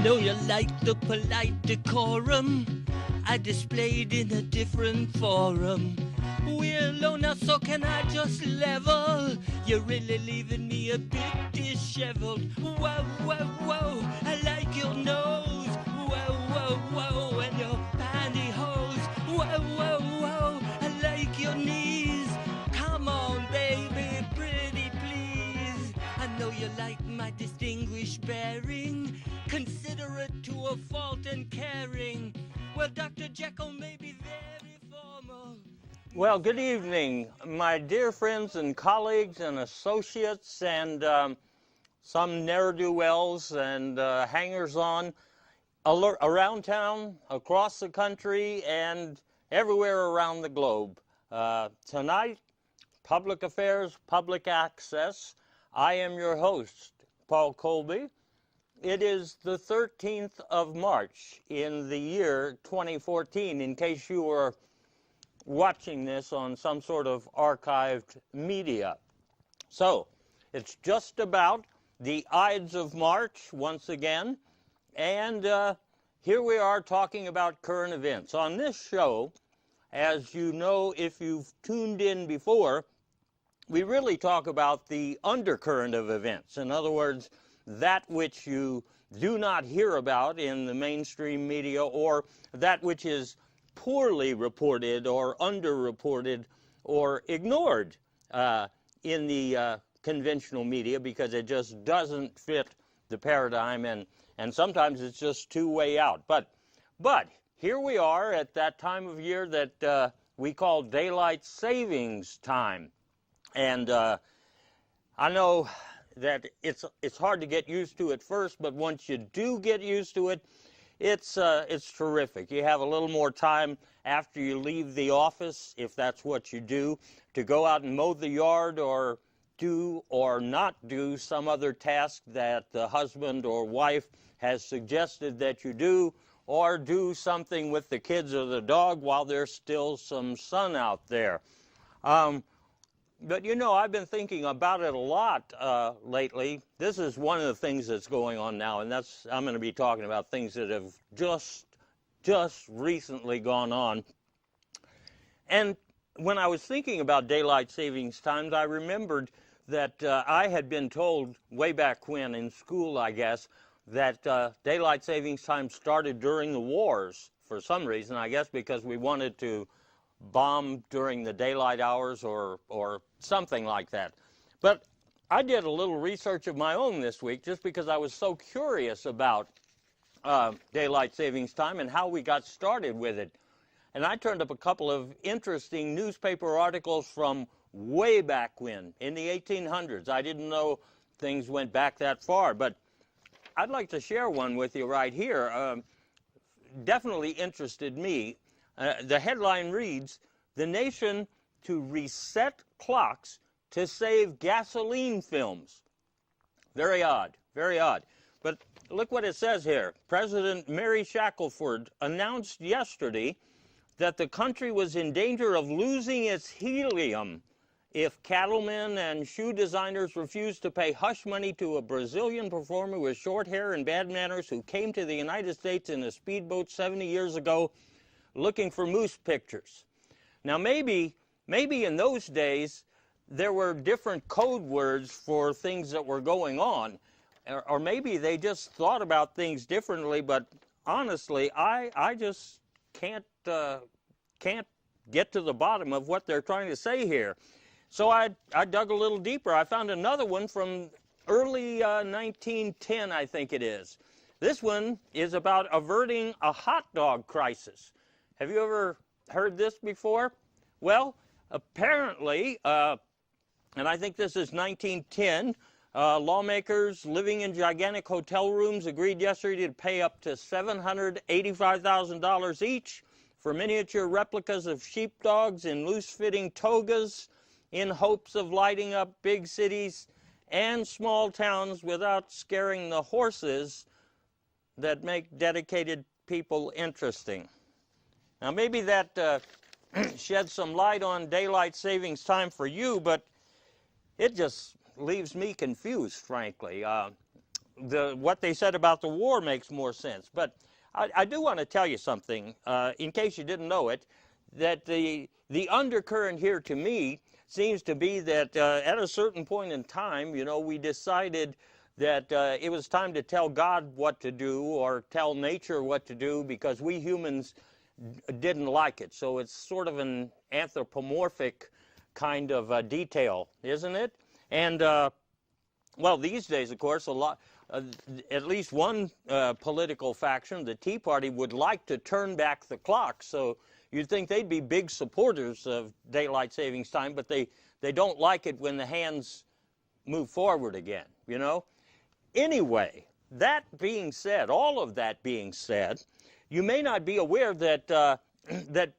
know you like the polite decorum I displayed in a different forum. We're alone now, so can I just level? You're really leaving me a bit disheveled. Whoa, whoa, whoa, I like your nose. Whoa, whoa, whoa, and your pantyhose. Whoa, whoa, whoa, I like your knees. Come on, baby, pretty please. I know you like my distinguished bearing, considerate to a fault and caring. Well, Dr. Jekyll may be very formal. Well, good evening, my dear friends and colleagues and associates and some ne'er-do-wells and hangers-on around town, across the country, and everywhere around the globe. Tonight, Public Affairs, Public Access. I am your host, Paul Colby. It is the 13th of March in the year 2014, in case you were watching this on some sort of archived media. So, it's just about the Ides of March once again, and here we are talking about current events. On this show, as you know if you've tuned in before, we really talk about the undercurrent of events. In other words, that which you do not hear about in the mainstream media, or that which is poorly reported or underreported or ignored in the conventional media because it just doesn't fit the paradigm, and sometimes it's just too way out. But here we are at that time of year that we call daylight savings time. And I know that it's hard to get used to at first, but once you do get used to it, it's terrific. You have a little more time after you leave the office, if that's what you do, to go out and mow the yard or do or not do some other task that the husband or wife has suggested that you do, or do something with the kids or the dog while there's still some sun out there. But you know, I've been thinking about it a lot lately. This is one of the things that's going on now, and I'm going to be talking about things that have just recently gone on. And when I was thinking about daylight savings times, I remembered that I had been told way back when in school, I guess, that daylight savings time started during the wars for some reason, I guess because we wanted to bomb during the daylight hours or something like that. But I did a little research of my own this week just because I was so curious about daylight savings time and how we got started with it. And I turned up a couple of interesting newspaper articles from way back when, in the 1800s. I didn't know things went back that far, but I'd like to share one with you right here. Definitely interested me. The headline reads, "The nation to reset clocks to save gasoline films." Very odd, very odd. But look what it says here. President Mary Shackelford announced yesterday that the country was in danger of losing its helium if cattlemen and shoe designers refused to pay hush money to a Brazilian performer with short hair and bad manners who came to the United States in a speedboat 70 years ago looking for moose pictures. Now maybe in those days there were different code words for things that were going on, or maybe they just thought about things differently, but honestly I just can't get to the bottom of what they're trying to say here. So I dug a little deeper. I found another one from early 1910, I think it is. This one is about averting a hot dog crisis. Have you ever heard this before? Well, apparently, and I think this is 1910, lawmakers living in gigantic hotel rooms agreed yesterday to pay up to $785,000 each for miniature replicas of sheepdogs in loose-fitting togas in hopes of lighting up big cities and small towns without scaring the horses that make dedicated people interesting. Now, maybe that sheds some light on daylight savings time for you, but it just leaves me confused, frankly. what they said about the war makes more sense. But I do want to tell you something, in case you didn't know it, that the undercurrent here to me seems to be that at a certain point in time, we decided that it was time to tell God what to do or tell nature what to do because we humans didn't like it. So it's sort of an anthropomorphic kind of detail, isn't it? And well, these days, of course, at least one political faction, the Tea Party, would like to turn back the clock. So you'd think they'd be big supporters of daylight savings time, but they don't like it when the hands move forward again, Anyway, that being said, all of that being said, you may not be aware that that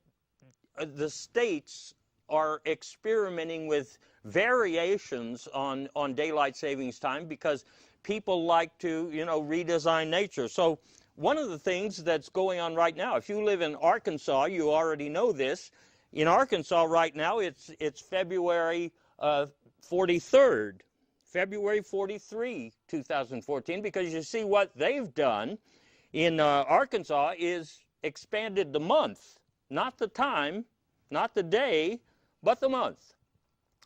the states are experimenting with variations on daylight savings time because people like to, redesign nature. So one of the things that's going on right now, if you live in Arkansas, you already know this. In Arkansas right now, it's February 43rd. February 43, 2014, because you see what they've done in Arkansas is expanded the month, not the time, not the day, but the month.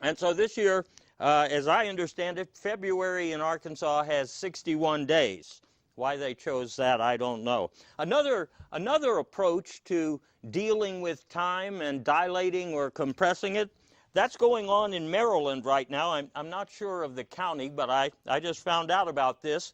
And so this year, as I understand it, February in Arkansas has 61 days. Why they chose that, I don't know. Another approach to dealing with time and dilating or compressing it, that's going on in Maryland right now. I'm not sure of the county, but I just found out about this.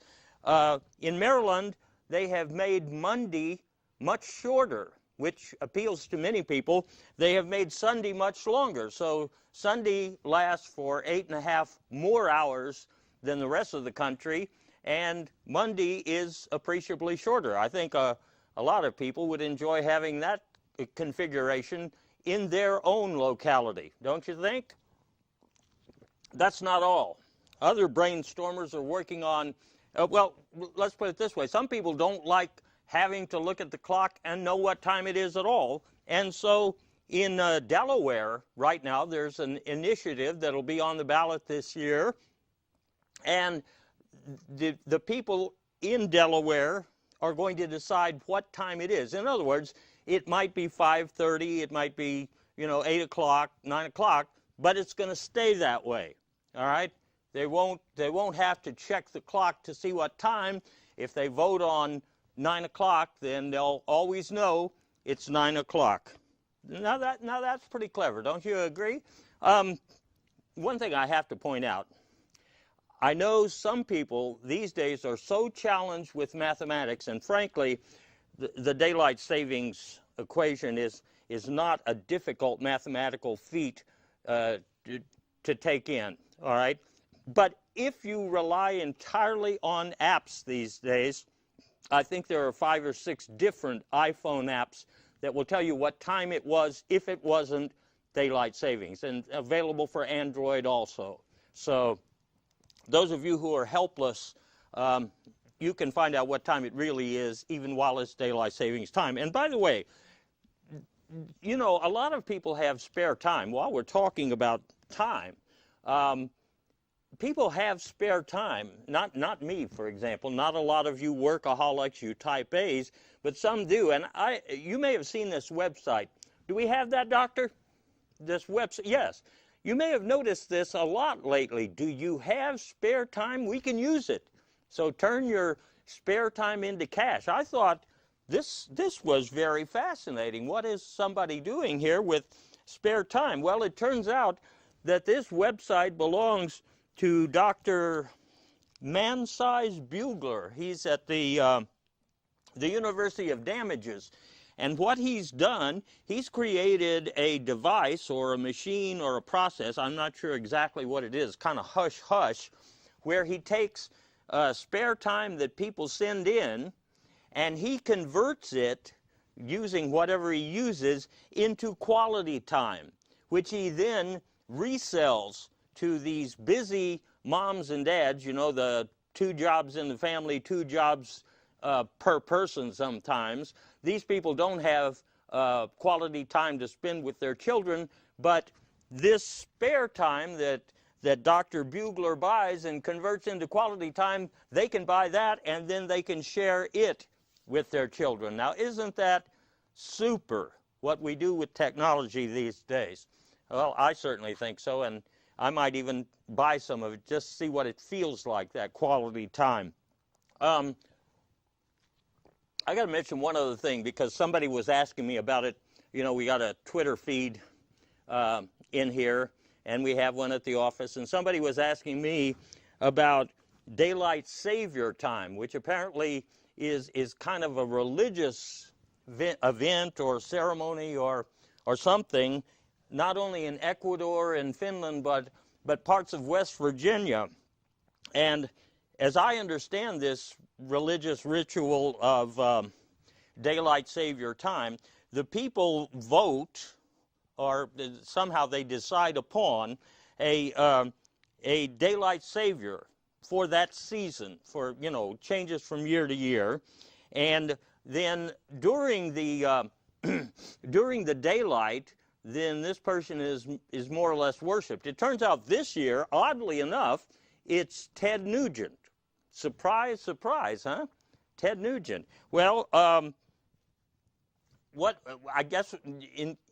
In Maryland, they have made Monday much shorter, which appeals to many people. They have made Sunday much longer. So Sunday lasts for 8.5 more hours than the rest of the country, and Monday is appreciably shorter. I think a lot of people would enjoy having that configuration in their own locality, don't you think? That's not all. Other brainstormers are working on, well, let's put it this way. Some people don't like having to look at the clock and know what time it is at all. And so in Delaware right now, there's an initiative that'll be on the ballot this year. And the people in Delaware are going to decide what time it is. In other words, it might be 5:30, it might be, 8 o'clock, 9 o'clock, but it's going to stay that way, all right? They won't have to check the clock to see what time. If they vote on 9 o'clock, then they'll always know it's 9 o'clock. Now that's pretty clever, don't you agree? One thing I have to point out, I know some people these days are so challenged with mathematics, and frankly, the daylight savings equation is not a difficult mathematical feat to take in, all right? But if you rely entirely on apps these days, I think there are 5 or 6 different iPhone apps that will tell you what time it was if it wasn't daylight savings, and available for Android also. So those of you who are helpless, you can find out what time it really is even while it's daylight savings time. And by the way, a lot of people have spare time. While we're talking about time, people have spare time. Not me, for example. Not a lot of you workaholics, you type A's, but some do. And you may have seen this website. Do we have that, Doctor? This website? Yes. You may have noticed this a lot lately. Do you have spare time? We can use it. So turn your spare time into cash. I thought this was very fascinating. What is somebody doing here with spare time? Well, it turns out that this website belongs to Dr. Man-Size Bugler. He's at the University of Damages. And what he's done, he's created a device or a machine or a process, I'm not sure exactly what it is, kind of hush-hush, where he takes spare time that people send in, and he converts it, using whatever he uses, into quality time, which he then resells to these busy moms and dads, the 2 jobs in the family, 2 jobs per person sometimes. These people don't have quality time to spend with their children, but this spare time that that Dr. Bugler buys and converts into quality time, they can buy that and then they can share it with their children. Now, isn't that super, what we do with technology these days? Well, I certainly think so, and I might even buy some of it, just see what it feels like, that quality time. I got to mention one other thing, because somebody was asking me about it. You know, we got a Twitter feed in here, and we have one at the office, and somebody was asking me about daylight savior time, which apparently is kind of a religious event or ceremony or something, not only in Ecuador and Finland, but parts of West Virginia. And as I understand this religious ritual of daylight savior time, the people vote, or somehow they decide upon a daylight savior for that season, for, you know, changes from year to year. And then during the during the daylight, then this person is more or less worshipped. It turns out this year, oddly enough, it's Ted Nugent. Surprise, surprise, huh? Ted Nugent. Well, I guess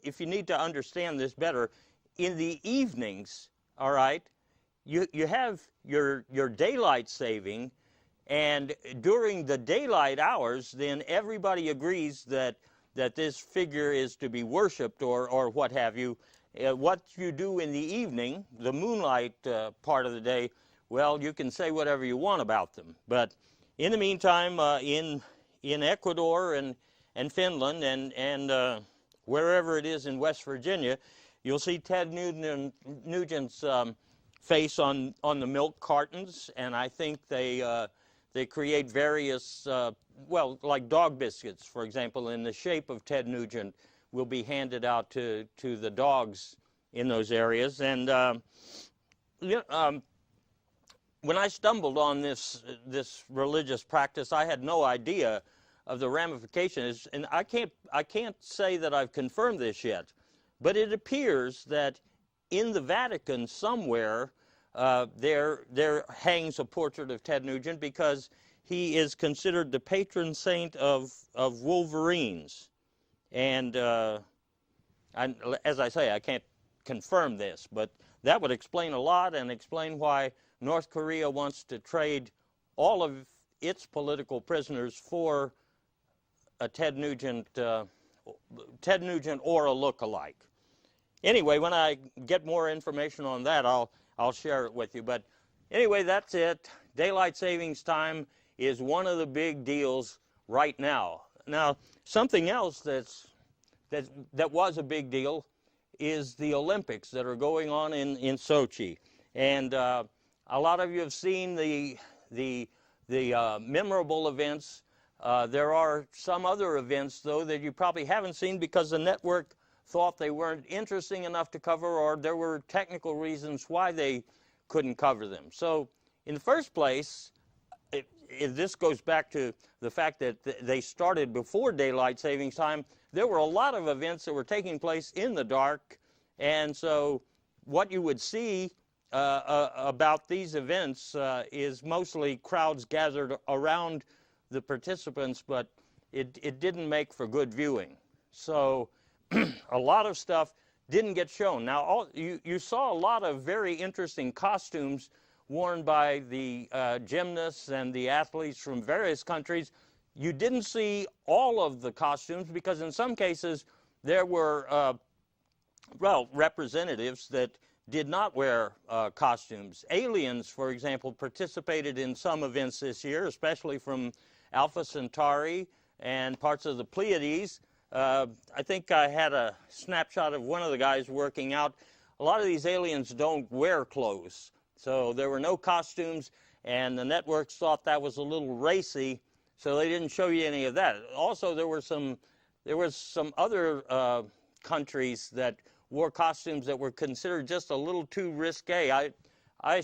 if you need to understand this better, in the evenings, all right, you have your daylight saving, and during the daylight hours, then everybody agrees that this figure is to be worshipped or what have you. What you do in the evening, the moonlight part of the day, well, you can say whatever you want about them. But in the meantime, in Ecuador and Finland and wherever it is in West Virginia, you'll see Ted Nugent's face on the milk cartons, and I think they create various, well, like dog biscuits, for example, in the shape of Ted Nugent, will be handed out to the dogs in those areas. And when I stumbled on this religious practice, I had no idea of the ramifications, and I can't say that I've confirmed this yet, but it appears that in the Vatican somewhere there hangs a portrait of Ted Nugent, because he is considered the patron saint of wolverines. And as I say, I can't confirm this, but that would explain a lot and explain why North Korea wants to trade all of its political prisoners for a Ted Nugent or a look-alike. Anyway, when I get more information on that, I'll share it with you. But anyway, that's it. Daylight savings time is one of the big deals right now. Now, something else that was a big deal is the Olympics that are going on in Sochi. And a lot of you have seen the memorable events. There are some other events, though, that you probably haven't seen because the network thought they weren't interesting enough to cover, or there were technical reasons why they couldn't cover them. So in the first place, this goes back to the fact that they started before daylight savings time. There were a lot of events that were taking place in the dark, and so what you would see about these events is mostly crowds gathered around the participants, but it didn't make for good viewing. So a lot of stuff didn't get shown. Now, you saw a lot of very interesting costumes worn by the gymnasts and the athletes from various countries. You didn't see all of the costumes because in some cases there were, well, representatives that did not wear costumes. Aliens, for example, participated in some events this year, especially from Alpha Centauri and parts of the Pleiades. I think I had a snapshot of one of the guys working out. A lot of these aliens don't wear clothes, so there were no costumes, and the networks thought that was a little racy, so they didn't show you any of that. Also, there were some other countries that wore costumes that were considered just a little too risque. I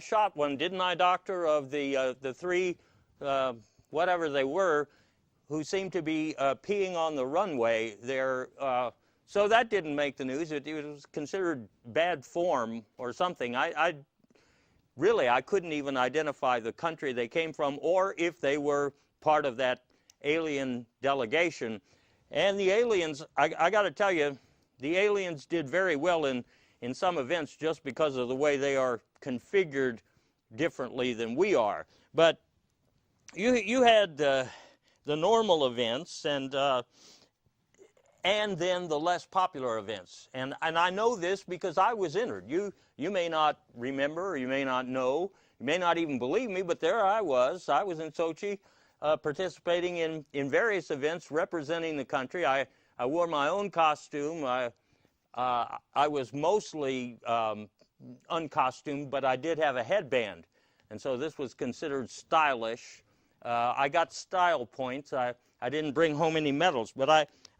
shot one, didn't I, Doctor, of the three, whatever they were, who seemed to be peeing on the runway. They're So that didn't make the news. It was considered bad form or something. I couldn't even identify the country they came from or if they were part of that alien delegation. And the aliens, I got to tell you, the aliens did very well in some events just because of the way they are configured differently than we are. But you had the normal events and then the less popular events. And I know this because I was entered. You may not remember, or you may not know, you may not even believe me, but there I was. I was in Sochi participating in various events representing the country. I wore my own costume. I was mostly uncostumed, but I did have a headband. And so this was considered stylish. I got style points. I didn't bring home any medals, but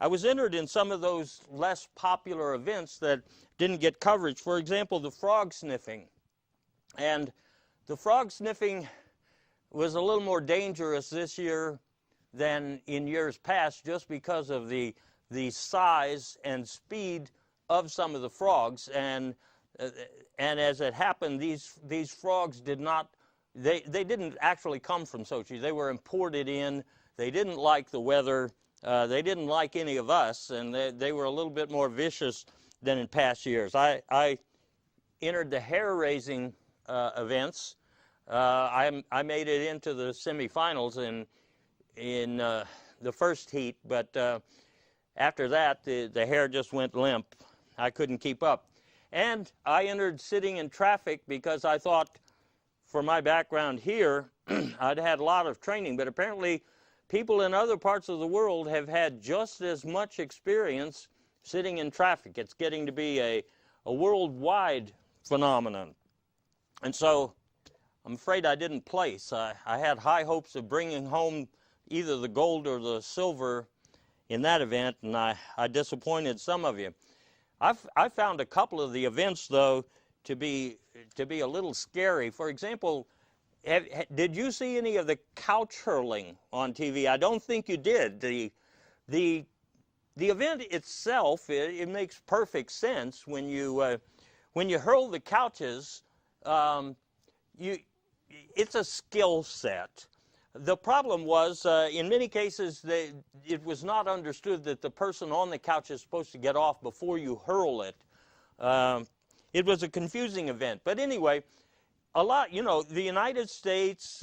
I was entered in some of those less popular events that didn't get coverage. For example, the frog sniffing. And the frog sniffing was a little more dangerous this year than in years past just because of the size and speed of some of the frogs. And as it happened, these frogs did not, they didn't actually come from Sochi. They were imported in. They didn't like the weather. They didn't like any of us, and they were a little bit more vicious than in past years. I entered the hair-raising events. I made it into the semifinals in the first heat, but after that, the hair just went limp. I couldn't keep up. And I entered sitting in traffic because I thought, for my background here, I'd had a lot of training, but apparently people in other parts of the world have had just as much experience sitting in traffic. It's getting to be a worldwide phenomenon. And so I'm afraid I didn't place. I had high hopes of bringing home either the gold or the silver in that event, and I disappointed some of you. I found a couple of the events, though, to be a little scary. For example, did you see any of the couch hurling on TV? I don't think you did. The event itself, it makes perfect sense when you hurl the couches. It's a skill set. The problem was, in many cases, it was not understood that the person on the couch is supposed to get off before you hurl it. It was a confusing event. But anyway, the United States,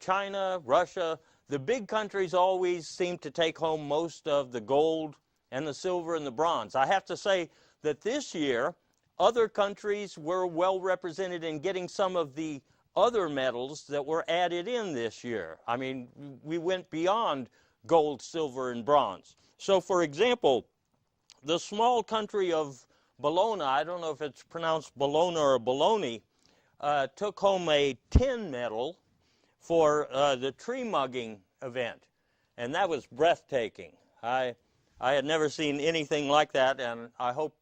China, Russia, the big countries always seem to take home most of the gold and the silver and the bronze. I have to say that this year, other countries were well represented in getting some of the other medals that were added in this year. I mean, we went beyond gold, silver, and bronze. So, for example, the small country of Bologna, I don't know if it's pronounced Bologna or Bologna, took home a tin medal for the tree mugging event, and that was breathtaking. I had never seen anything like that, and I hope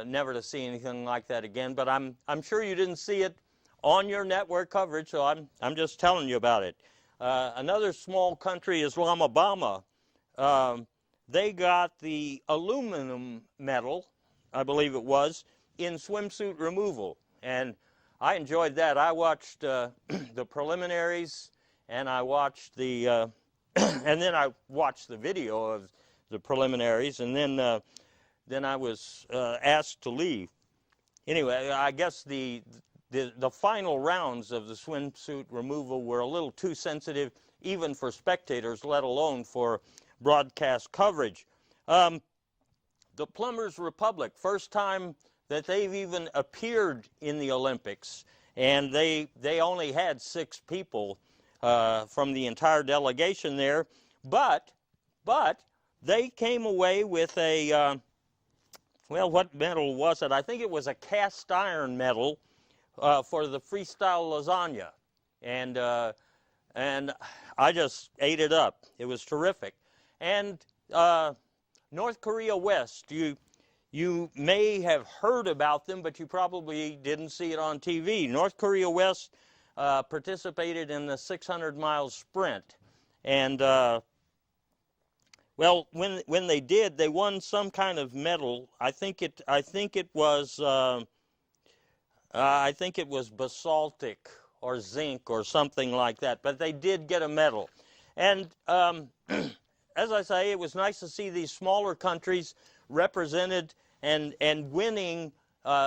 never to see anything like that again. But I'm sure you didn't see it on your network coverage, so I'm just telling you about it. Another small country is Lamabama. They got the aluminum medal, I believe it was, in swimsuit removal, and I enjoyed that. I watched the preliminaries, and I watched the and then I watched the video of the preliminaries, and then I was asked to leave. Anyway, I guess the final rounds of the swimsuit removal were a little too sensitive even for spectators, let alone for broadcast coverage. The Plumbers Republic, first time that they've even appeared in the Olympics, and they only had 6 people from the entire delegation there, but they came away with a, well, what medal was it? I think it was a cast iron medal for the freestyle lasagna, and I just ate it up. It was terrific. And North Korea West, you may have heard about them, but you probably didn't see it on TV. North Korea West participated in the 600-mile sprint, and Well, when they did, they won some kind of medal. I think it was basaltic or zinc or something like that. But they did get a medal, and as I say, it was nice to see these smaller countries represented and winning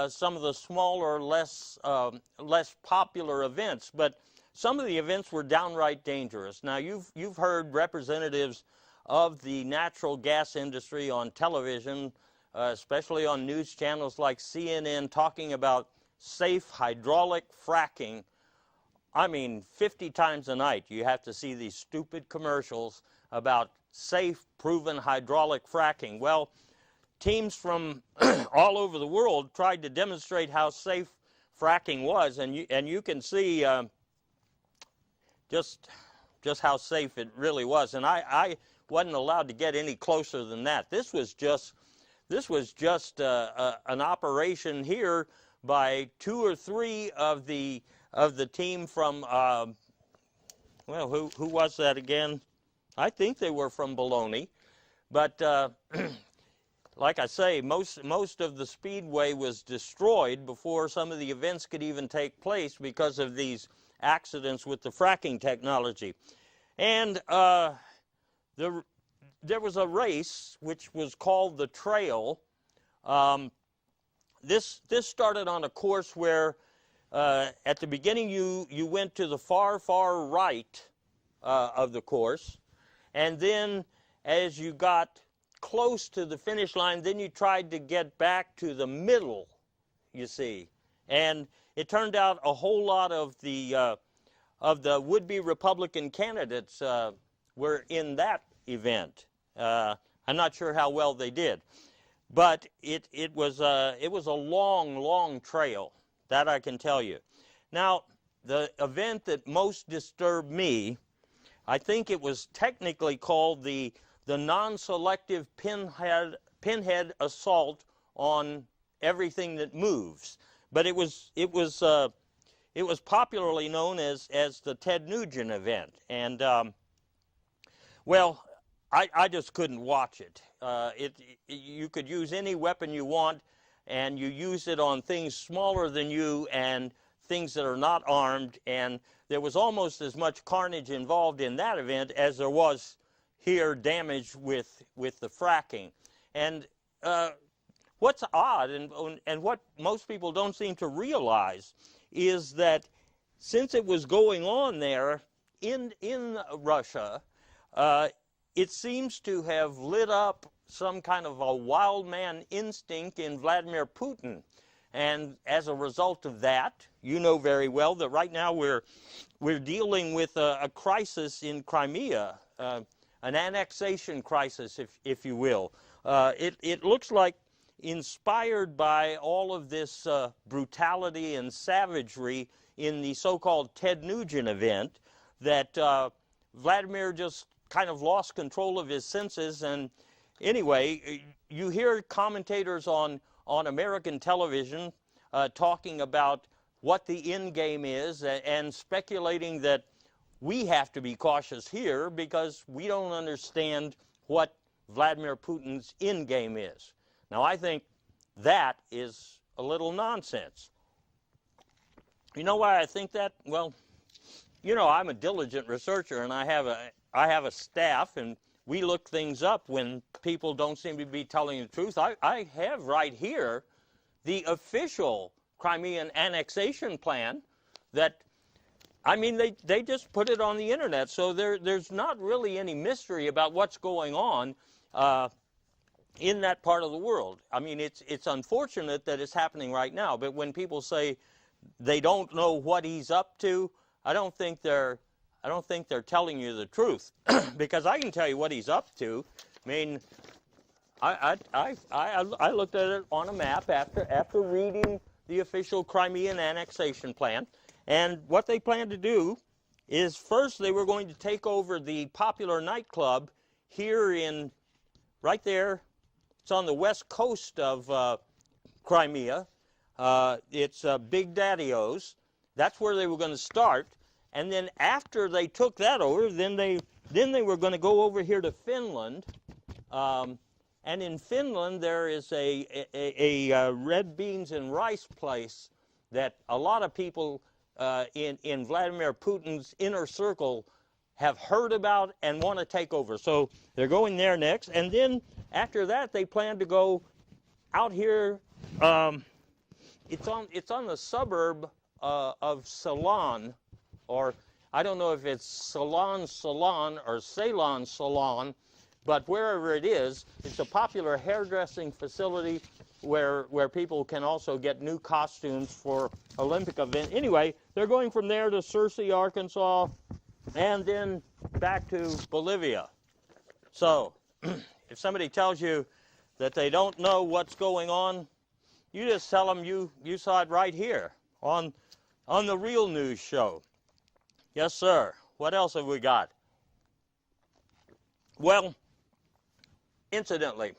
some of the smaller, less popular events. But some of the events were downright dangerous. Now you've heard representatives of the natural gas industry on television, especially on news channels like CNN, talking about safe hydraulic fracking. I mean, 50 times a night you have to see these stupid commercials about safe, proven hydraulic fracking. Well, teams from all over the world tried to demonstrate how safe fracking was, and you can see just how safe it really was. And I wasn't allowed to get any closer than that. This was just an operation here by 2 or 3 of the team from well, who was that again? I think they were from Bologna, but like I say, most of the speedway was destroyed before some of the events could even take place because of these accidents with the fracking technology. And there was a race which was called the Trail. This started on a course where at the beginning you went to the far right of the course, and then as you got close to the finish line, then you tried to get back to the middle, you see. And it turned out a whole lot of the would-be Republican candidates were in that event. I'm not sure how well they did, but it was a long trail, that I can tell you. Now, the event that most disturbed me, I think it was technically called the non-selective pinhead assault on everything that moves, but it was popularly known as the Ted Nugent event. And well, I just couldn't watch it. You could use any weapon you want, and you use it on things smaller than you and things that are not armed, and there was almost as much carnage involved in that event as there was here damage with the fracking. And what's odd, and what most people don't seem to realize, is that since it was going on there in Russia, it seems to have lit up some kind of a wild man instinct in Vladimir Putin. And as a result of that, you know very well that right now we're dealing with a crisis in Crimea, an annexation crisis, if you will. It looks like, inspired by all of this brutality and savagery in the so-called Ted Nugent event, that Vladimir just kind of lost control of his senses. And anyway, you hear commentators on American television talking about what the end game is and speculating that we have to be cautious here because we don't understand what Vladimir Putin's end game is. Now, I think that is a little nonsense. You know why I think that? Well, you know, I'm a diligent researcher, and I have a staff, and we look things up when people don't seem to be telling the truth. I have right here the official Crimean annexation plan that, I mean, they just put it on the internet, so there's not really any mystery about what's going on in that part of the world. I mean, it's unfortunate that it's happening right now, but when people say they don't know what he's up to, I don't think they're telling you the truth, because I can tell you what he's up to. I mean, I looked at it on a map after reading the official Crimean annexation plan, and what they plan to do is, first they were going to take over the popular nightclub here right there. It's on the west coast of Crimea. It's Big Daddy-O's. That's where they were going to start. And then after they took that over, then they were going to go over here to Finland, And in Finland, there is a red beans and rice place that a lot of people in Vladimir Putin's inner circle have heard about and want to take over. So they're going there next. And then after that, they plan to go out here. It's on the suburb of Ceylon, or I don't know if it's Ceylon or Ceylon, but wherever it is, it's a popular hairdressing facility where people can also get new costumes for Olympic event. Anyway, they're going from there to Searcy, Arkansas, and then back to Bolivia. So if somebody tells you that they don't know what's going on, you just tell them you saw it right here on the Real News Show. Yes, sir. What else have we got? Well, incidentally,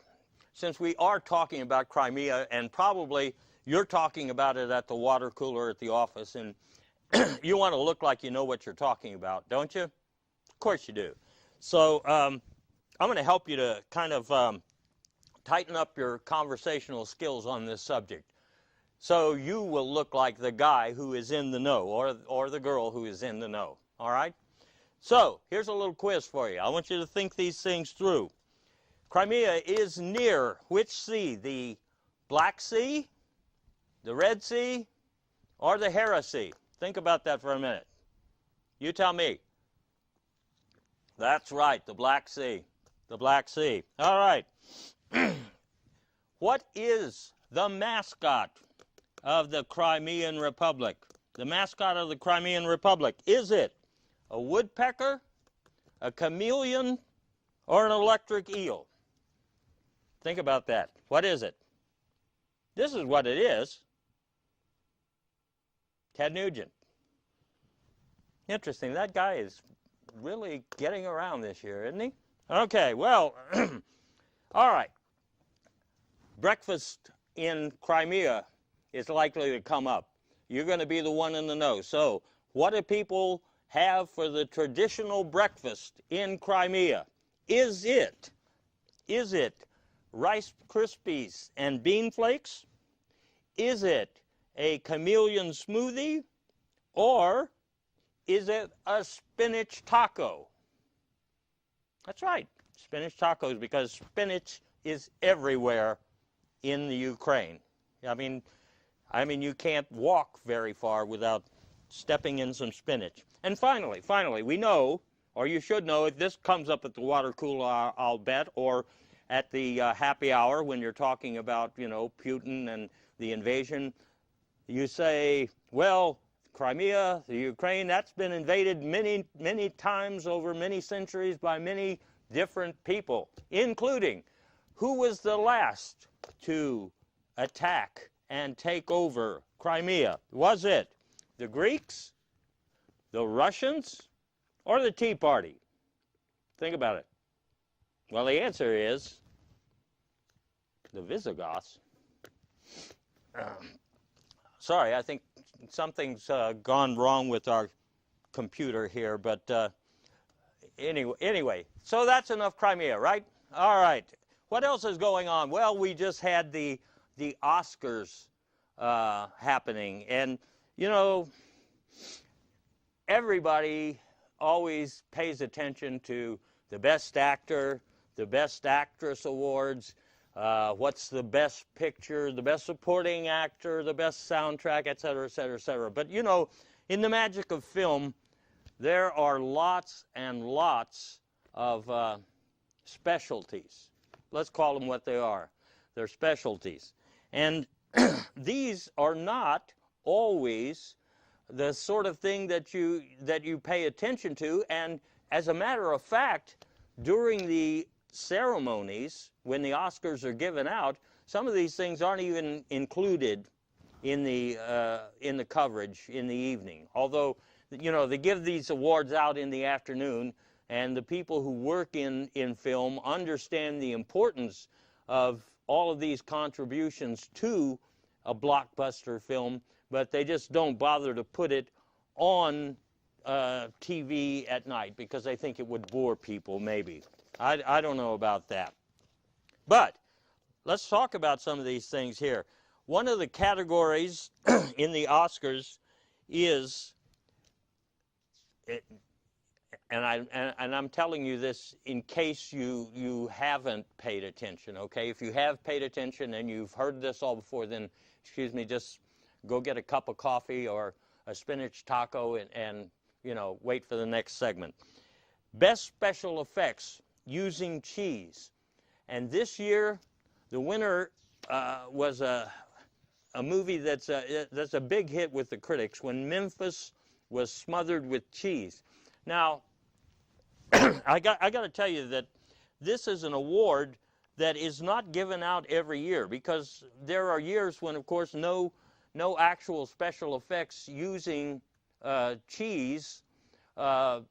since we are talking about Crimea, and probably you're talking about it at the water cooler at the office, and you want to look like you know what you're talking about, don't you? Of course you do. So I'm going to help you to kind of tighten up your conversational skills on this subject, so you will look like the guy who is in the know, or the girl who is in the know. All right? So here's a little quiz for you. I want you to think these things through. Crimea is near which sea? The Black Sea, the Red Sea, or the Hara Sea? Think about that for a minute. You tell me. That's right, the Black Sea. The Black Sea. All right. What is the mascot of the Crimean Republic? The mascot of the Crimean Republic. Is it a woodpecker, a chameleon, or an electric eel? Think about that. What is it? This is what it is. Ted Nugent. Interesting. That guy is really getting around this year, isn't he? Okay, well, all right. Breakfast in Crimea is likely to come up. You're going to be the one in the know. So, what do people have for the traditional breakfast in Crimea? Is it Rice Krispies and bean flakes? Is it a chameleon smoothie? Or is it a spinach taco? That's right, spinach tacos, because spinach is everywhere in the Ukraine. I mean, you can't walk very far without stepping in some spinach. And finally, we know, or you should know, if this comes up at the water cooler, I'll bet, or at the happy hour when you're talking about, Putin and the invasion, you say, well, Crimea, the Ukraine, that's been invaded many, many times over many centuries by many different people, including who was the last to attack and take over Crimea? Was it the Greeks, the Russians, or the Tea Party? Think about it. Well, the answer is the Visigoths. Sorry, I think something's gone wrong with our computer here, but anyway, so that's enough Crimea, right? All right. What else is going on? Well, we just had the Oscars happening, and everybody always pays attention to the Best Actor, the Best Actress awards, what's the Best Picture, the Best Supporting Actor, the Best Soundtrack, et cetera, et cetera, et cetera. But, in the magic of film, there are lots and lots of specialties. Let's call them what they are. They're specialties. And these are not always the sort of thing that you pay attention to. And as a matter of fact, during the ceremonies, when the Oscars are given out, some of these things aren't even included in the coverage in the evening. Although, they give these awards out in the afternoon, and the people who work in film understand the importance of all of these contributions to a blockbuster film, but they just don't bother to put it on TV at night because they think it would bore people, maybe. I don't know about that. But let's talk about some of these things here. One of the categories in the Oscars is, and I'm telling you this in case you haven't paid attention, okay? If you have paid attention and you've heard this all before, then, excuse me, just go get a cup of coffee or a spinach taco and you know, wait for the next segment. Best special effects using cheese. And this year, the winner was a movie that's a big hit with the critics, When Memphis Was Smothered with Cheese. Now, I got to tell you that this is an award that is not given out every year, because there are years when, of course, no actual special effects using cheese are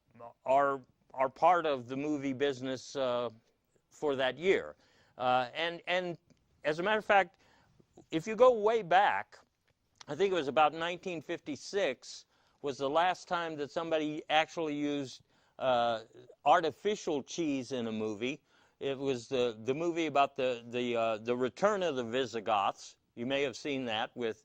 part of the movie business for that year. And as a matter of fact, if you go way back, I think it was about 1956 was the last time that somebody actually used artificial cheese in a movie. It was the movie about the return of the Visigoths. You may have seen that with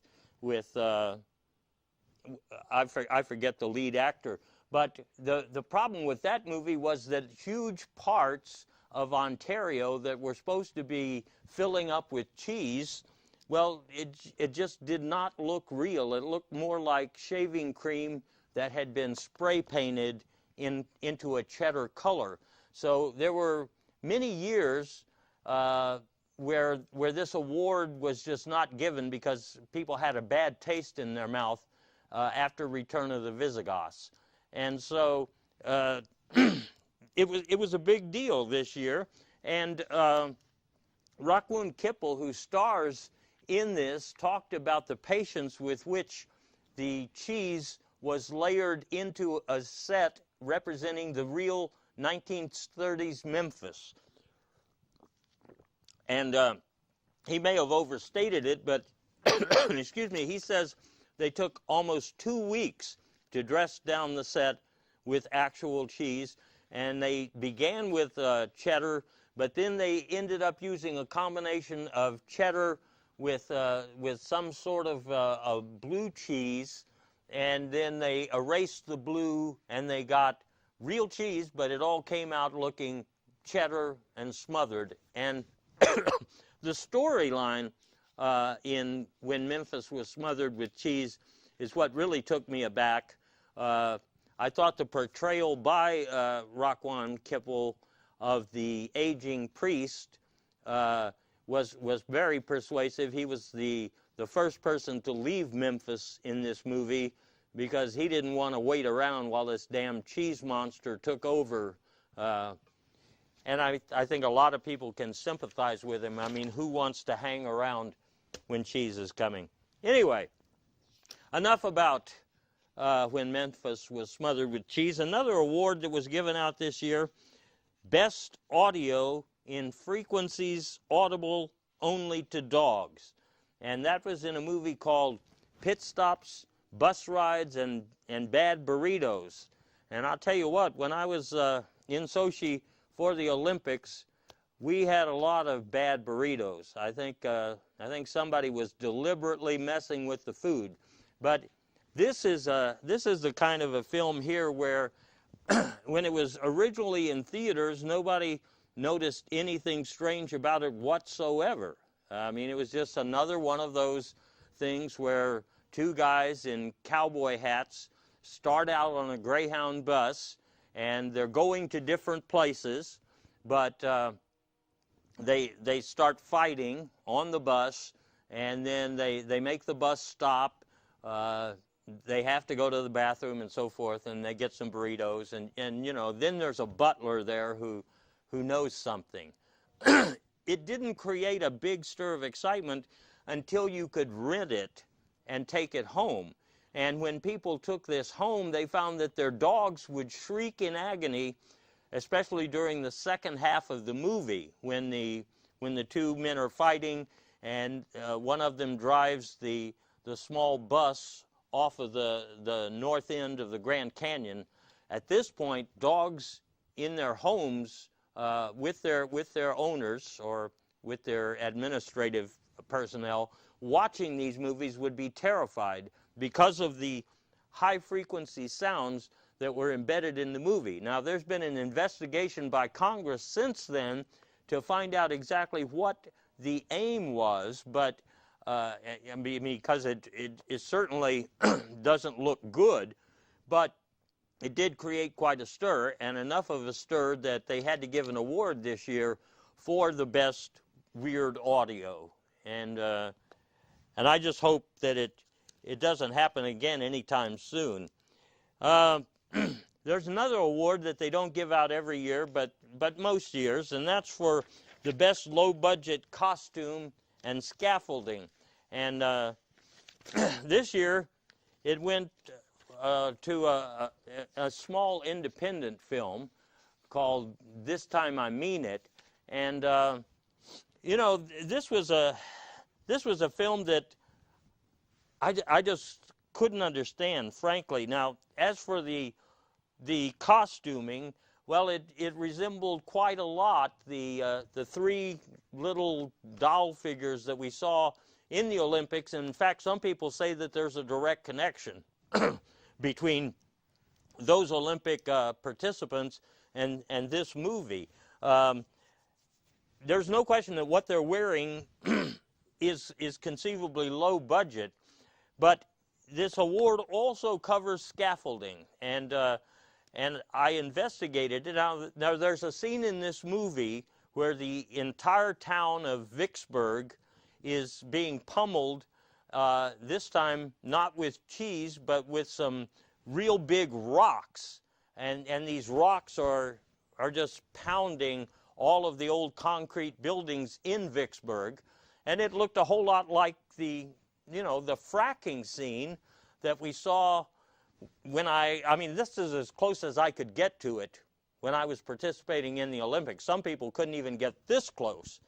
I forget the lead actor. But the problem with that movie was that huge parts of Ontario that were supposed to be filling up with cheese, well, it just did not look real. It looked more like shaving cream that had been spray painted into a cheddar color. So there were many years where this award was just not given because people had a bad taste in their mouth after Return of the Visigoths. And so it was a big deal this year. And Rockwoon Kipple, who stars in this, talked about the patience with which the cheese was layered into a set representing the real 1930s Memphis. And he may have overstated it, but excuse me, he says they took almost 2 weeks to dress down the set with actual cheese, and they began with cheddar, but then they ended up using a combination of cheddar with some sort of a blue cheese, and then they erased the blue and they got real cheese, but it all came out looking cheddar and smothered. And the storyline in When Memphis Was Smothered with Cheese is what really took me aback. I thought the portrayal by Rockwoon Kipple of the aging priest was very persuasive. He was the first person to leave Memphis in this movie because he didn't want to wait around while this damn cheese monster took over. And I think a lot of people can sympathize with him. I mean, who wants to hang around when cheese is coming? Anyway, enough about When Memphis Was Smothered with Cheese. Another award that was given out this year, Best Audio in Frequencies Audible Only to Dogs. And that was in a movie called Pit Stops, Bus Rides, and Bad Burritos. And I'll tell you what, when I was in Sochi for the Olympics, we had a lot of bad burritos. I think somebody was deliberately messing with the food. But this is the kind of a film here where when it was originally in theaters, nobody noticed anything strange about it whatsoever. I mean, it was just another one of those things where two guys in cowboy hats start out on a Greyhound bus, and they're going to different places, but they start fighting on the bus, and then they make the bus stop. They have to go to the bathroom and so forth, and they get some burritos, and you know, then there's a butler there who knows something. It didn't create a big stir of excitement until you could rent it and take it home. And when people took this home, they found that their dogs would shriek in agony, especially during the second half of the movie when the two men are fighting, and one of them drives the small bus off of the north end of the Grand Canyon. At this point, dogs in their homes with their owners, or with their administrative personnel watching these movies would be terrified because of the high-frequency sounds that were embedded in the movie. Now, there's been an investigation by Congress since then to find out exactly what the aim was, but because it certainly doesn't look good, but it did create quite a stir, and enough of a stir that they had to give an award this year for the best weird audio. And I just hope that it doesn't happen again anytime soon. There's another award that they don't give out every year, but most years, and that's for the best low-budget costume and scaffolding. And this year, it went to a small independent film called This Time I Mean It. And, you know, this was a film that I just couldn't understand, frankly. Now, as for the costuming, well, it resembled quite a lot the three little doll figures that we saw in the Olympics. And in fact, some people say that there's a direct connection between those Olympic participants and this movie. There's no question that what they're wearing is conceivably low budget, but this award also covers scaffolding, and I investigated it. Now there's a scene in this movie where the entire town of Vicksburg is being pummeled, this time not with cheese, but with some real big rocks. And these rocks are just pounding all of the old concrete buildings in Vicksburg. And it looked a whole lot like the fracking scene that we saw when I mean, this is as close as I could get to it when I was participating in the Olympics. Some people couldn't even get this close.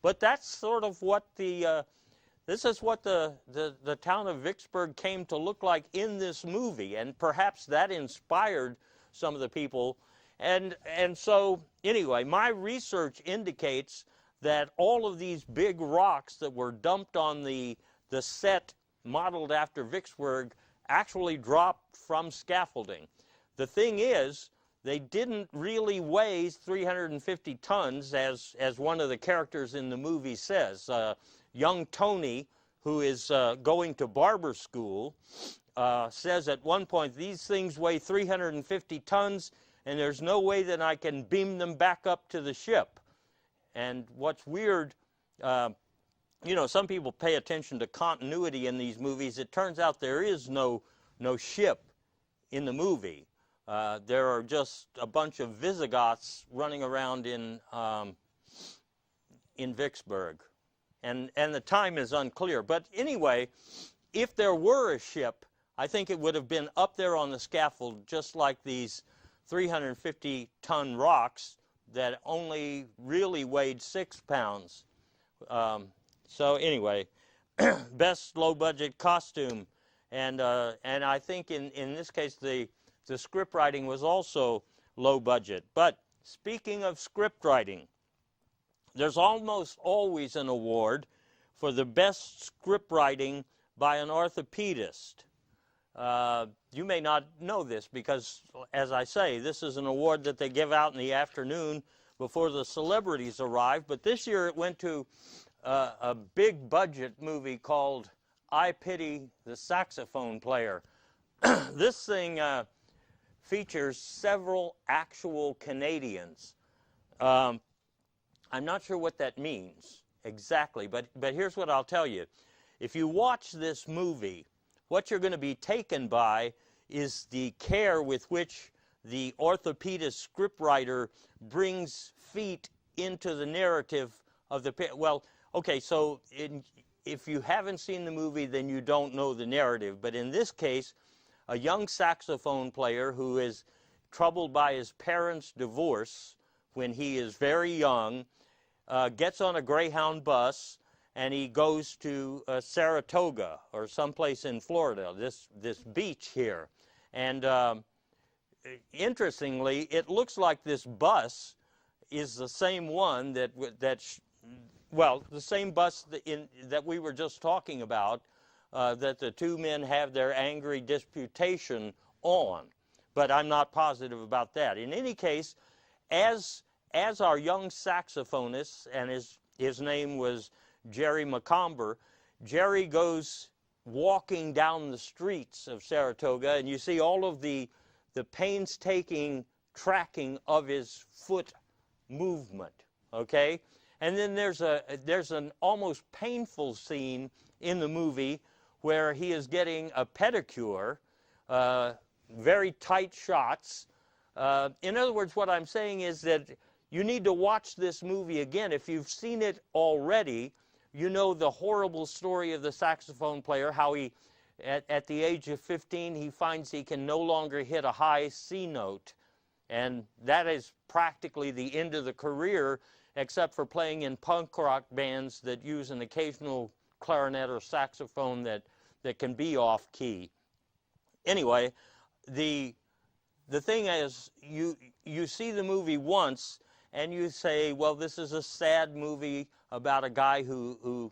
But that's sort of what this is what the town of Vicksburg came to look like in this movie, and perhaps that inspired some of the people. And so, anyway, my research indicates that all of these big rocks that were dumped on the set modeled after Vicksburg actually dropped from scaffolding. The thing is, they didn't really weigh 350 tons, as one of the characters in the movie says. Young Tony, who is going to barber school, says at one point, these things weigh 350 tons, and there's no way that I can beam them back up to the ship. And what's weird, you know, some people pay attention to continuity in these movies. It turns out there is no ship in the movie. There are just a bunch of Visigoths running around in Vicksburg. And the time is unclear. But anyway, if there were a ship, I think it would have been up there on the scaffold, just like these 350-ton rocks that only really weighed 6 pounds. So anyway, best low-budget costume. And I think in this case, the script writing was also low budget. But speaking of script writing, there's almost always an award for the best script writing by an orthopedist. You may not know this because, as I say, this is an award that they give out in the afternoon before the celebrities arrive. But this year it went to a big budget movie called I Pity the Saxophone Player. This thing features several actual Canadians. I'm not sure what that means exactly, but here's what I'll tell you. If you watch this movie, what you're going to be taken by is the care with which the orthopedist scriptwriter brings feet into the narrative of the... Well, okay, so if you haven't seen the movie, then you don't know the narrative. But in this case, a young saxophone player who is troubled by his parents' divorce when he is very young, gets on a Greyhound bus, and he goes to Saratoga, or someplace in Florida, this beach here. And interestingly, it looks like this bus is the same one that well, the same bus that we were just talking about, that the two men have their angry disputation on. But I'm not positive about that. In any case, as our young saxophonist, and his name was Jerry McComber, Jerry goes walking down the streets of Saratoga, and you see all of the painstaking tracking of his foot movement, okay? And then there's an almost painful scene in the movie where he is getting a pedicure, very tight shots. In other words, what I'm saying is that you need to watch this movie again. If you've seen it already, you know the horrible story of the saxophone player, how he, at the age of 15, he finds he can no longer hit a high C note. And that is practically the end of the career, except for playing in punk rock bands that use an occasional clarinet or saxophone that can be off key. Anyway, the thing is, you see the movie once and you say, well, this is a sad movie about a guy who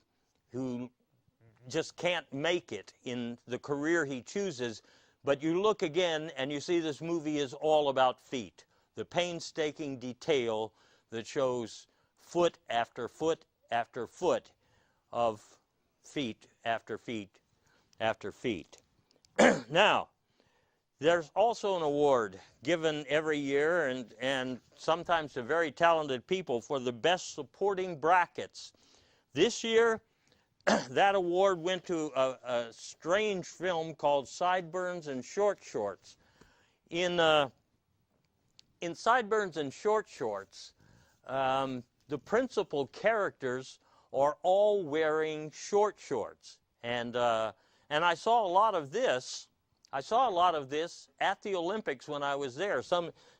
just can't make it in the career he chooses. But you look again and you see this movie is all about feet. The painstaking detail that shows foot after foot after foot of feet after feet after feet. Now, there's also an award given every year and sometimes to very talented people for the best supporting brackets. This year, that award went to a strange film called Sideburns and Short Shorts. In Sideburns and Short Shorts, the principal characters are all wearing short shorts, and I saw a lot of this. I saw a lot of this at the Olympics when I was there.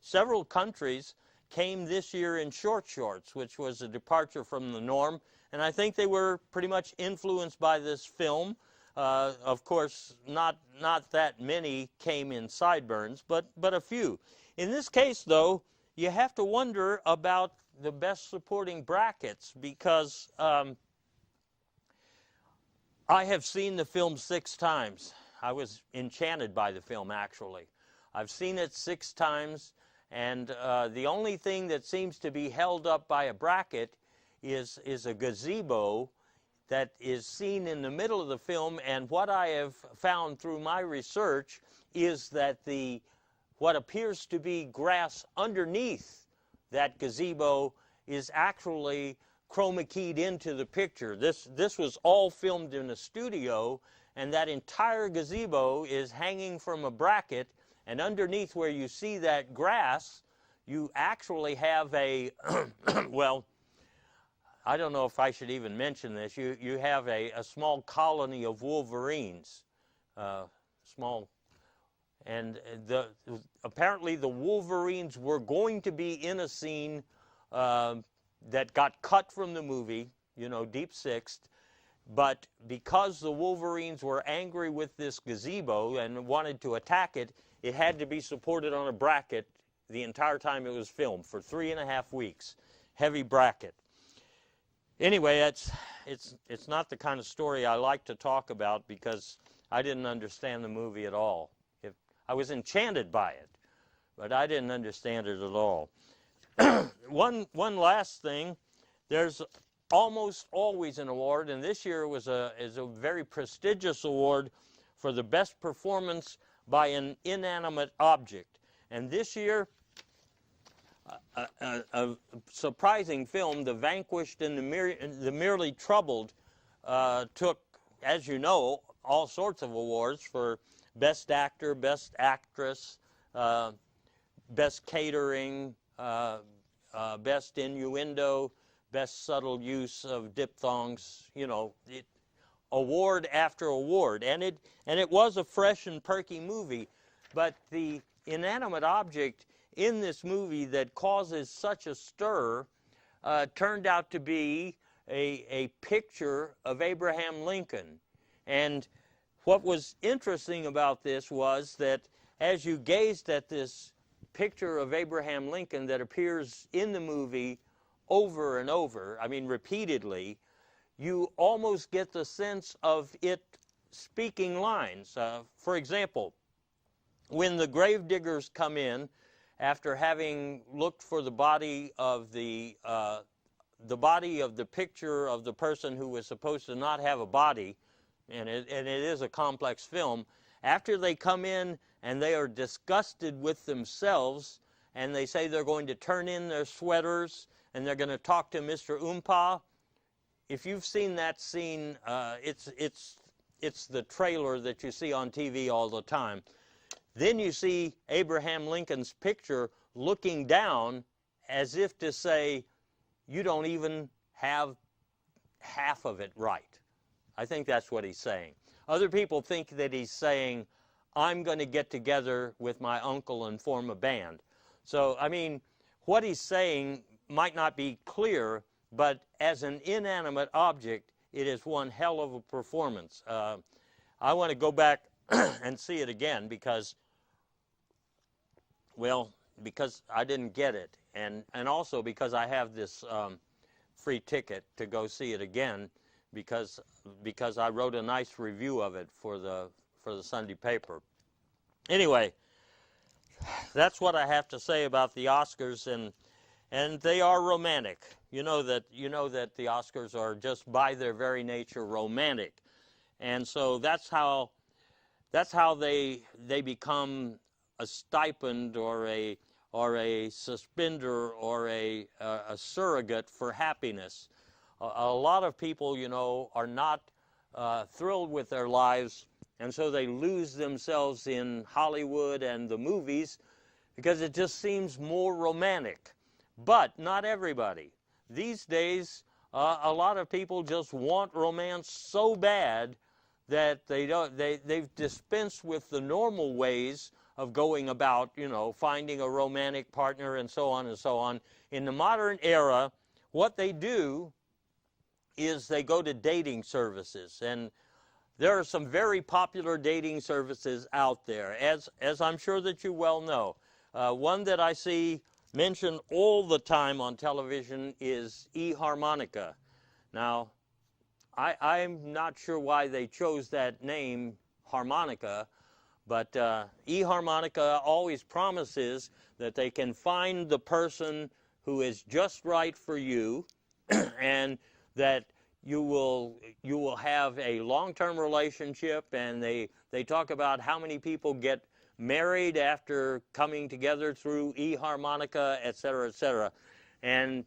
Several countries came this year in short shorts, which was a departure from the norm. And I think they were pretty much influenced by this film. Of course, not that many came in sideburns, but a few. In this case, though, you have to wonder about the best supporting brackets because I have seen the film 6 times. I was enchanted by the film, actually. I've seen it 6 times, and the only thing that seems to be held up by a bracket is a gazebo that is seen in the middle of the film, and what I have found through my research is that what appears to be grass underneath that gazebo is actually chroma keyed into the picture. This was all filmed in a studio, and that entire gazebo is hanging from a bracket, and underneath where you see that grass, you actually have a, well, I don't know if I should even mention this. You have a small colony of wolverines, apparently the wolverines were going to be in a scene that got cut from the movie, you know, Deep Sixth, but because the wolverines were angry with this gazebo and wanted to attack it, it had to be supported on a bracket the entire time it was filmed for 3.5 weeks. Heavy bracket. Anyway, it's not the kind of story I like to talk about because I didn't understand the movie at all. I was enchanted by it, but I didn't understand it at all. One last thing, there's almost always an award, and this year is a very prestigious award for the best performance by an inanimate object. And this year, a surprising film, The Vanquished and the Merely Troubled, took, as you know, all sorts of awards for Best Actor, Best Actress, Best Catering, Best Innuendo, Best Subtle Use of Diphthongs, you know, award after award. And it was a fresh and perky movie, but the inanimate object in this movie that causes such a stir turned out to be a picture of Abraham Lincoln. And what was interesting about this was that as you gazed at this picture of Abraham Lincoln that appears in the movie over and over, I mean repeatedly, you almost get the sense of it speaking lines. For example, when the gravediggers come in after having looked for the body of the picture of the person who was supposed to not have a body, and it is a complex film, after they come in and they are disgusted with themselves and they say they're going to turn in their sweaters and they're going to talk to Mr. Oompa, if you've seen that scene, it's the trailer that you see on TV all the time. Then you see Abraham Lincoln's picture looking down as if to say, you don't even have half of it right. I think that's what he's saying. Other people think that he's saying, I'm going to get together with my uncle and form a band. So, I mean, what he's saying might not be clear, but as an inanimate object, it is one hell of a performance. I want to go back and see it again because, well, because I didn't get it, and also because I have this free ticket to go see it again because I wrote a nice review of it for the Sunday paper. Anyway, that's what I have to say about the Oscars, and they are romantic. You know that the Oscars are just by their very nature romantic, and so that's how they become a stipend or a suspender or a surrogate for happiness. A lot of people, are not thrilled with their lives, and so they lose themselves in Hollywood and the movies because it just seems more romantic. But not everybody. These days, a lot of people just want romance so bad that they've dispensed with the normal ways of going about, finding a romantic partner and so on and so on. In the modern era, what they do is they go to dating services, and there are some very popular dating services out there, as I'm sure that you well know. One that I see mentioned all the time on television is eHarmonica. Now, I'm not sure why they chose that name, harmonica, but eHarmonica always promises that they can find the person who is just right for you and that you will have a long-term relationship, and they talk about how many people get married after coming together through eHarmonica, etc., etc. And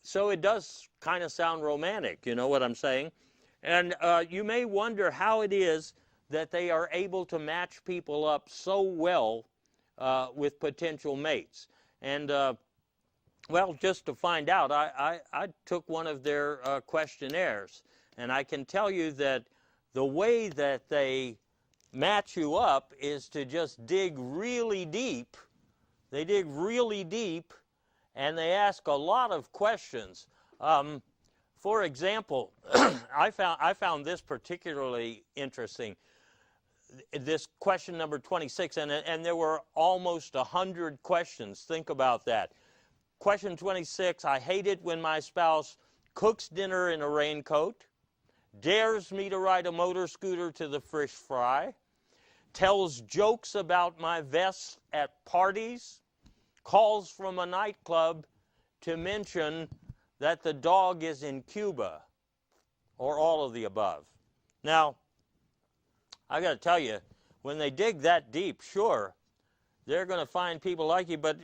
so it does kind of sound romantic, you know what I'm saying? And you may wonder how it is that they are able to match people up so well with potential mates. And well, just to find out, I took one of their questionnaires, and I can tell you that the way that they match you up is to just dig really deep. They dig really deep, and they ask a lot of questions. For example, I found this particularly interesting. This question number 26, and there were almost 100 questions. Think about that. Question 26, I hate it when my spouse cooks dinner in a raincoat, dares me to ride a motor scooter to the fish fry, tells jokes about my vest at parties, calls from a nightclub to mention that the dog is in Cuba, or all of the above. Now, I got to tell you, when they dig that deep, sure, they're going to find people like you, but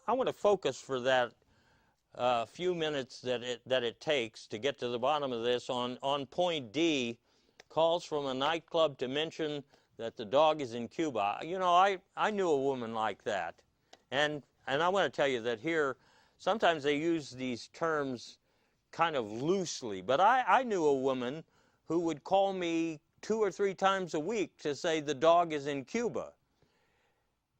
I want to focus for that few minutes that it takes to get to the bottom of this on point D, calls from a nightclub to mention that the dog is in Cuba. You know, I knew a woman like that, and I want to tell you that here, sometimes they use these terms kind of loosely, but I knew a woman who would call me 2 or 3 times a week to say the dog is in Cuba.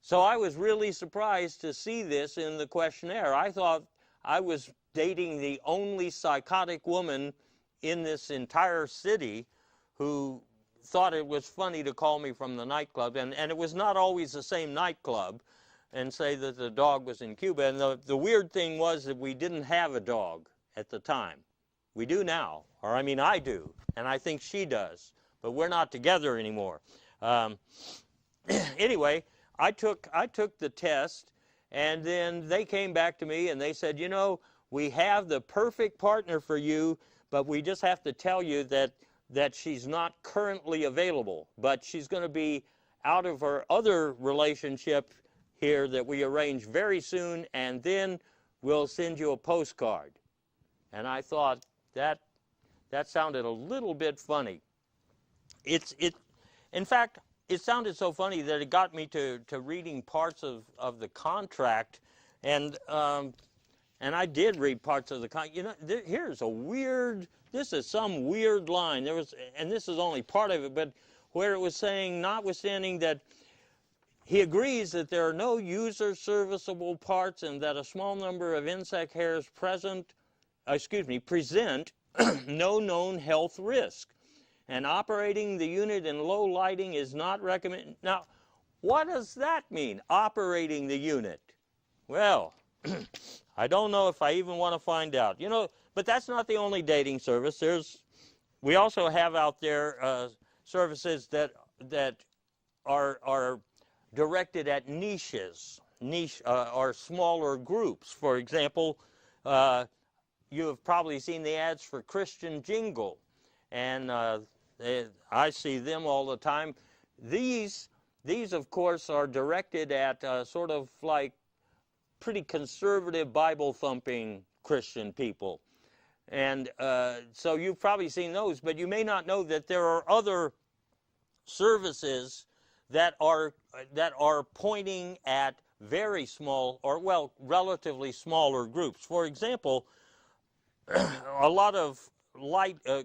So I was really surprised to see this in the questionnaire. I thought I was dating the only psychotic woman in this entire city who thought it was funny to call me from the nightclub. And it was not always the same nightclub. and say that the dog was in Cuba. And the weird thing was that we didn't have a dog at the time. We do now, or I mean I do, and I think she does, but we're not together anymore. Anyway, I took the test, and then they came back to me and they said, you know, we have the perfect partner for you, but we just have to tell you that she's not currently available, but she's going to be out of her other relationship here that we arrange very soon, and then we'll send you a postcard. And I thought that sounded a little bit funny. In fact, it sounded so funny that it got me to reading parts of the contract, and I did read parts of the contract. You know, this is some weird line. And this is only part of it, but where it was saying, notwithstanding that he agrees that there are no user serviceable parts and that a small number of insect hairs present no known health risk. And operating the unit in low lighting is not recommended. Now, what does that mean, operating the unit? Well, I don't know if I even want to find out. You know, but that's not the only dating service. We also have out there services that are directed at niche or smaller groups. For example, you have probably seen the ads for Christian Jingle, and I see them all the time. These of course, are directed at sort of like pretty conservative, Bible-thumping Christian people. And so you've probably seen those, but you may not know that there are other services that are pointing at very small, or well, relatively smaller groups. For example, a lot of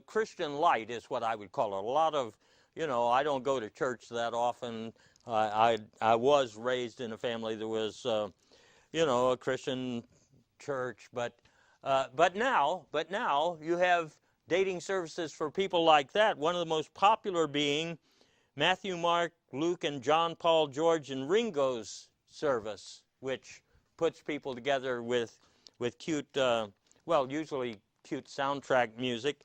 Christian light is what I would call it. A lot of, you know, I don't go to church that often. I was raised in a family that was, you know, a Christian church, but now you have dating services for people like that. One of the most popular being Matthew, Mark, Luke, and John, Paul, George, and Ringo's service, which puts people together with cute, well, usually cute soundtrack music.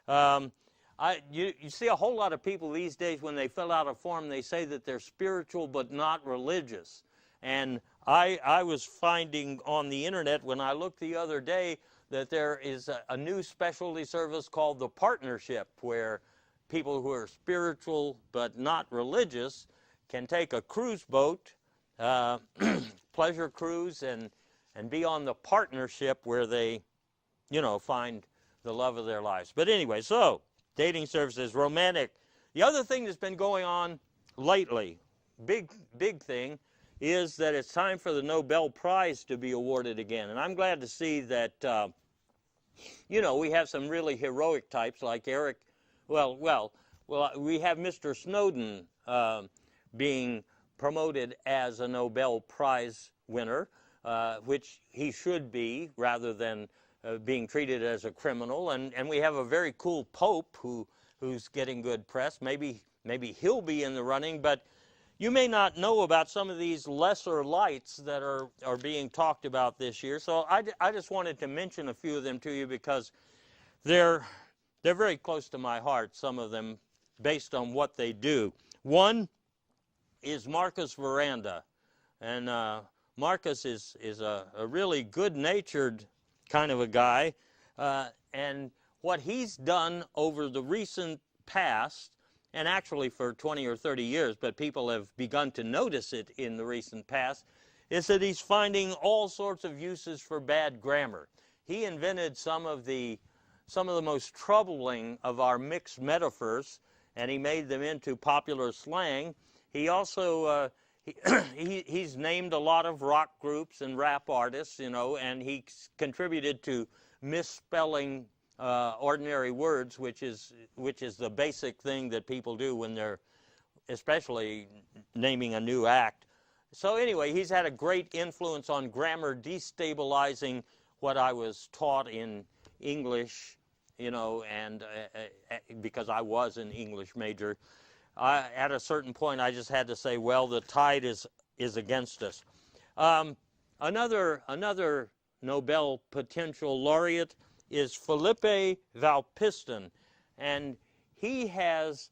You see a whole lot of people these days, when they fill out a form, they say that they're spiritual but not religious. And I was finding on the internet when I looked the other day that there is a new specialty service called the Partnership, where people who are spiritual but not religious can take a cruise boat, pleasure cruise, and be on the Partnership, where they, you know, find the love of their lives. But anyway, so dating services, romantic. The other thing that's been going on lately, big thing, is that it's time for the Nobel Prize to be awarded again. And I'm glad to see that, you know, we have some really heroic types like Eric. Well, we have Mr. Snowden being promoted as a Nobel Prize winner, which he should be, rather than being treated as a criminal. And we have a very cool Pope who's getting good press. Maybe he'll be in the running, but you may not know about some of these lesser lights that are being talked about this year. So I just wanted to mention a few of them to you, because they're very close to my heart, some of them, based on what they do. One is Marcus Veranda. And Marcus is a really good-natured kind of a guy. And what he's done over the recent past, and actually for 20 or 30 years, but people have begun to notice it in the recent past, is that he's finding all sorts of uses for bad grammar. He invented some of the most troubling of our mixed metaphors, and he made them into popular slang. He also he's named a lot of rock groups and rap artists, you know, and he's contributed to misspelling ordinary words, which is the basic thing that people do when they're especially naming a new act. So anyway, he's had a great influence on grammar, destabilizing what I was taught in English, you know, and because I was an English major. At a certain point, I just had to say, well, the tide is against us. Another Nobel potential laureate is Felipe Valpiston, and he has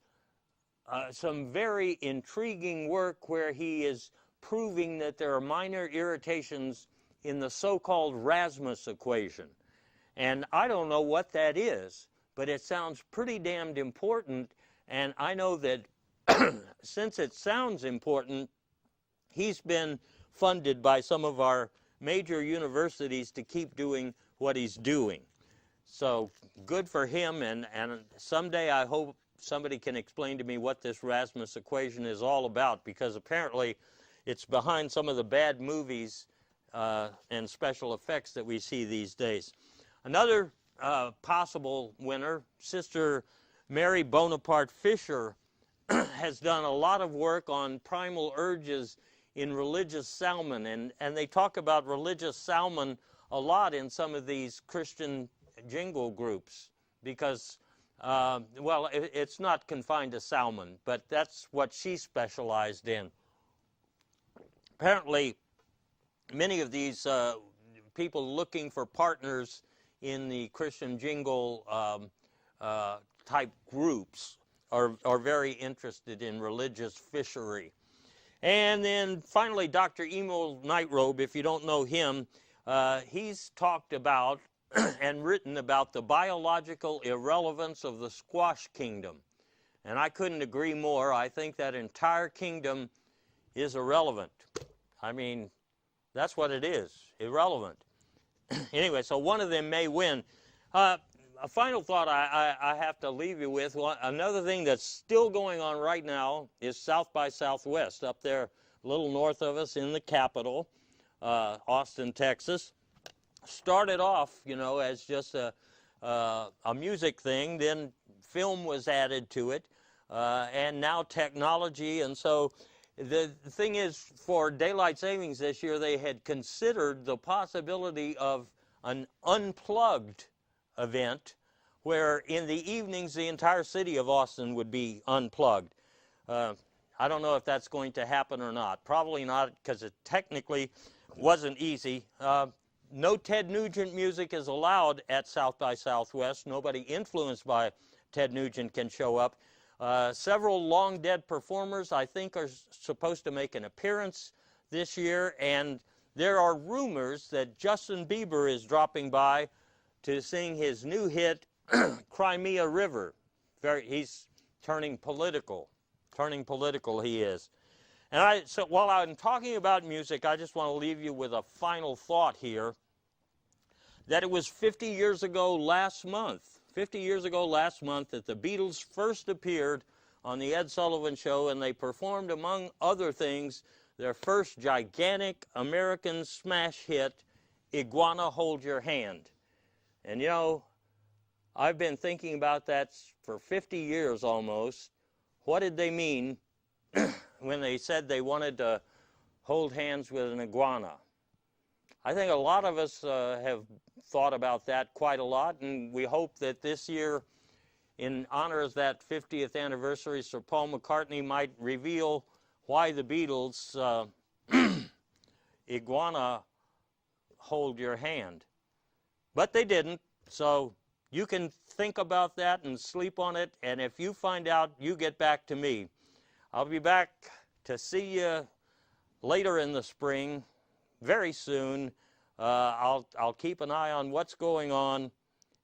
some very intriguing work where he is proving that there are minor irritations in the so-called Rasmus equation. And I don't know what that is, but it sounds pretty damned important, and I know that since it sounds important, he's been funded by some of our major universities to keep doing what he's doing. So good for him, and someday I hope somebody can explain to me what this Rasmus equation is all about, because apparently it's behind some of the bad movies and special effects that we see these days. Another possible winner, Sister Mary Bonaparte Fisher, has done a lot of work on primal urges in religious salmon, and they talk about religious salmon a lot in some of these Christian jingle groups because, well, it's not confined to salmon, but that's what she specialized in. Apparently, many of these people looking for partners in the Christian jingle type groups are very interested in religious fishery. And then finally, Dr. Emil Nightrobe, if you don't know him, he's talked about and written about the biological irrelevance of the squash kingdom. And I couldn't agree more. I think that entire kingdom is irrelevant. I mean, that's what it is, irrelevant. Anyway, so one of them may win. A final thought I have to leave you with. Another thing that's still going on right now is South by Southwest up there a little north of us in the capital, Austin, Texas. Started off, you know, as just a music thing. Then film was added to it, and now technology. And so the thing is, for daylight savings this year, they had considered the possibility of an unplugged event where in the evenings the entire city of Austin would be unplugged. I don't know if that's going to happen or not. Probably not, because it technically wasn't easy. No Ted Nugent music is allowed at South by Southwest. Nobody influenced by Ted Nugent can show up. Several long dead performers, I think, are supposed to make an appearance this year, and there are rumors that Justin Bieber is dropping by to sing his new hit, Crimea River. He's turning political. Turning political, he is. And so while I'm talking about music, I just want to leave you with a final thought here, that it was 50 years ago last month, that the Beatles first appeared on the Ed Sullivan Show, and they performed, among other things, their first gigantic American smash hit, Iguana Hold Your Hand. And you know, I've been thinking about that for 50 years almost. What did they mean when they said they wanted to hold hands with an iguana? I think a lot of us have thought about that quite a lot, and we hope that this year, in honor of that 50th anniversary, Sir Paul McCartney might reveal why the Beatles Iguana Hold Your Hand. But they didn't, so you can think about that and sleep on it, and if you find out, you get back to me. I'll be back to see you later in the spring, very soon. I'll keep an eye on what's going on,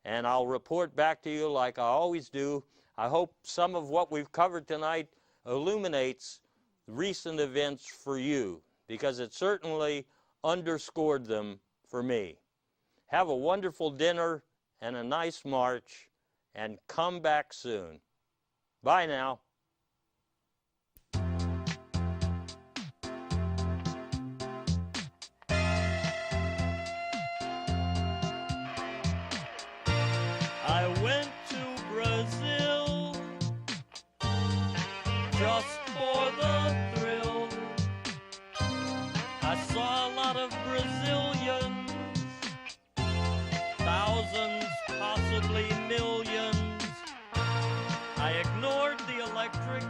and I'll report back to you like I always do. I hope some of what we've covered tonight illuminates recent events for you, because it certainly underscored them for me. Have a wonderful dinner and a nice march, and come back soon. Bye now. I went to Brazil just for the thrill. I saw a lot of Brazilians, thousands, possibly millions. I ignored the electric